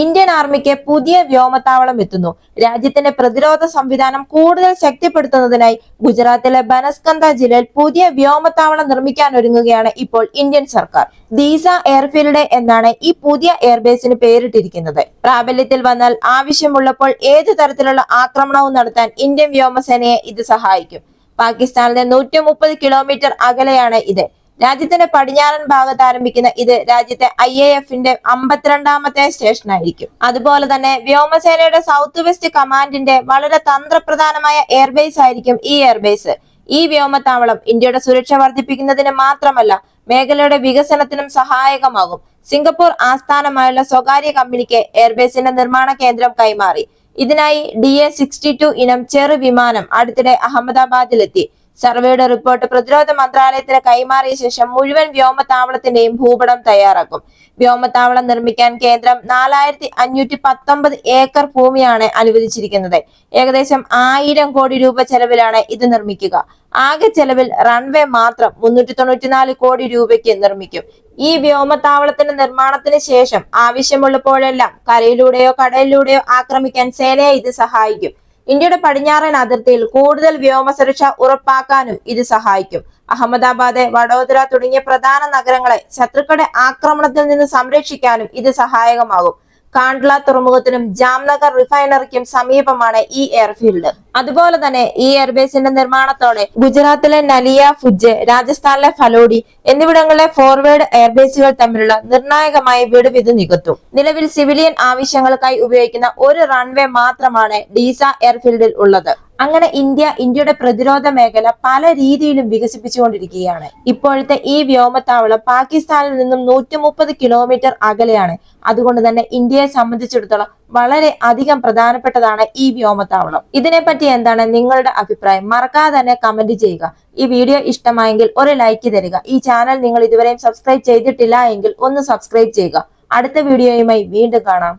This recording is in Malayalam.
ഇന്ത്യൻ ആർമിക്ക് പുതിയ വ്യോമത്താവളം എത്തുന്നു. രാജ്യത്തിന്റെ പ്രതിരോധ സംവിധാനം കൂടുതൽ ശക്തിപ്പെടുത്തുന്നതിനായി ഗുജറാത്തിലെ ബനസ്കന്ത ജില്ലയിൽ പുതിയ വ്യോമത്താവളം നിർമ്മിക്കാനൊരുങ്ങുകയാണ് ഇപ്പോൾ ഇന്ത്യൻ സർക്കാർ. ദീസ എയർഫീൽഡ് എന്നാണ് ഈ പുതിയ എയർബേസിന് പേരിട്ടിരിക്കുന്നത്. പ്രാബല്യത്തിൽ വന്നാൽ ആവശ്യമുള്ളപ്പോൾ ഏതു തരത്തിലുള്ള ആക്രമണവും നടത്താൻ ഇന്ത്യൻ വ്യോമസേനയെ ഇത് സഹായിക്കും. പാകിസ്ഥാനിലെ 130 കിലോമീറ്റർ അകലെയാണ് ഇത്. രാജ്യത്തിന്റെ പടിഞ്ഞാറൻ ഭാഗത്ത് ആരംഭിക്കുന്ന ഇത് രാജ്യത്തെ IAF-ന്റെ 52ാമത്തെ സ്റ്റേഷനായിരിക്കും. അതുപോലെ തന്നെ വ്യോമസേനയുടെ സൗത്ത് വെസ്റ്റ് കമാൻഡിന്റെ വളരെ തന്ത്രപ്രധാനമായ എയർബേസ് ആയിരിക്കും ഈ എയർബേസ്. ഈ വ്യോമത്താവളം ഇന്ത്യയുടെ സുരക്ഷ വർദ്ധിപ്പിക്കുന്നതിന് മാത്രമല്ല മേഖലയുടെ വികസനത്തിനും സഹായകമാകും. സിംഗപ്പൂർ ആസ്ഥാനമായുള്ള സ്വകാര്യ കമ്പനിക്ക് എയർബേസിന്റെ നിർമ്മാണ കേന്ദ്രം കൈമാറി. ഇതിനായി DA-62 ഇനം ചെറു വിമാനം അടുത്തിടെ അഹമ്മദാബാദിലെത്തി. സർവേയുടെ റിപ്പോർട്ട് പ്രതിരോധ മന്ത്രാലയത്തിന് കൈമാറിയ ശേഷം മുഴുവൻ വ്യോമത്താവളത്തിന്റെയും ഭൂപടം തയ്യാറാക്കും. വ്യോമത്താവളം നിർമ്മിക്കാൻ കേന്ദ്രം 4519 ഏക്കർ ഭൂമിയാണ് അനുവദിച്ചിരിക്കുന്നത്. ഏകദേശം 1000 കോടി രൂപ ചെലവിലാണ് ഇത് നിർമ്മിക്കുക. ആകെ ചെലവിൽ റൺവേ മാത്രം 394 കോടി രൂപയ്ക്ക് നിർമ്മിക്കും. ഈ വ്യോമത്താവളത്തിന്റെ നിർമ്മാണത്തിന് ശേഷം ആവശ്യമുള്ളപ്പോഴെല്ലാം കരയിലൂടെയോ കടലിലൂടെയോ ആക്രമിക്കാൻ സേനയെ ഇത് സഹായിക്കും. ഇന്ത്യയുടെ പടിഞ്ഞാറൻ അതിർത്തിയിൽ കൂടുതൽ വ്യോമ സുരക്ഷ ഉറപ്പാക്കാനും ഇത് സഹായിക്കും. അഹമ്മദാബാദ്, വഡോദര തുടങ്ങിയ പ്രധാന നഗരങ്ങളെ ശത്രുക്കളുടെ ആക്രമണത്തിൽ നിന്ന് സംരക്ഷിക്കാനും ഇത് സഹായകമാകും. കാണ്ട്ല തുറമുഖത്തിനും ജാംനഗർ റിഫൈനറിക്കും സമീപമാണ് ഈ എയർഫീൽഡ്. അതുപോലെ തന്നെ ഈ എയർബേസിന്റെ നിർമ്മാണത്തോടെ ഗുജറാത്തിലെ നലിയ, ഭുജ്, രാജസ്ഥാനിലെ ഫലോഡി എന്നിവിടങ്ങളിലെ ഫോർവേഡ് എയർബേസുകൾ തമ്മിലുള്ള നിർണായകമായ വിടുവിത് നികത്തും. നിലവിൽ സിവിലിയൻ ആവശ്യങ്ങൾക്കായി ഉപയോഗിക്കുന്ന ഒരു റൺവേ മാത്രമാണ് ഡീസ എയർഫീൽഡിൽ ഉള്ളത്. അങ്ങനെ ഇന്ത്യയുടെ പ്രതിരോധ മേഖല പല രീതിയിലും വികസിപ്പിച്ചുകൊണ്ടിരിക്കുകയാണ്. ഇപ്പോഴത്തെ ഈ വ്യോമത്താവളം പാകിസ്ഥാനിൽ നിന്നും 130 കിലോമീറ്റർ അകലെയാണ്. അതുകൊണ്ട് തന്നെ ഇന്ത്യയെ സംബന്ധിച്ചിടത്തോളം വളരെ അധികം പ്രധാനപ്പെട്ടതാണ് ഈ വ്യോമത്താവളം. ഇതിനെപ്പറ്റി എന്താണ് നിങ്ങളുടെ അഭിപ്രായം? മറക്കാതെ തന്നെ കമന്റ് ചെയ്യുക. ഈ വീഡിയോ ഇഷ്ടമായെങ്കിൽ ഒരു ലൈക്ക് തരിക. ഈ ചാനൽ നിങ്ങൾ ഇതുവരെയും സബ്സ്ക്രൈബ് ചെയ്തിട്ടില്ല എങ്കിൽ ഒന്ന് സബ്സ്ക്രൈബ് ചെയ്യുക. അടുത്ത വീഡിയോയുമായി വീണ്ടും കാണാം.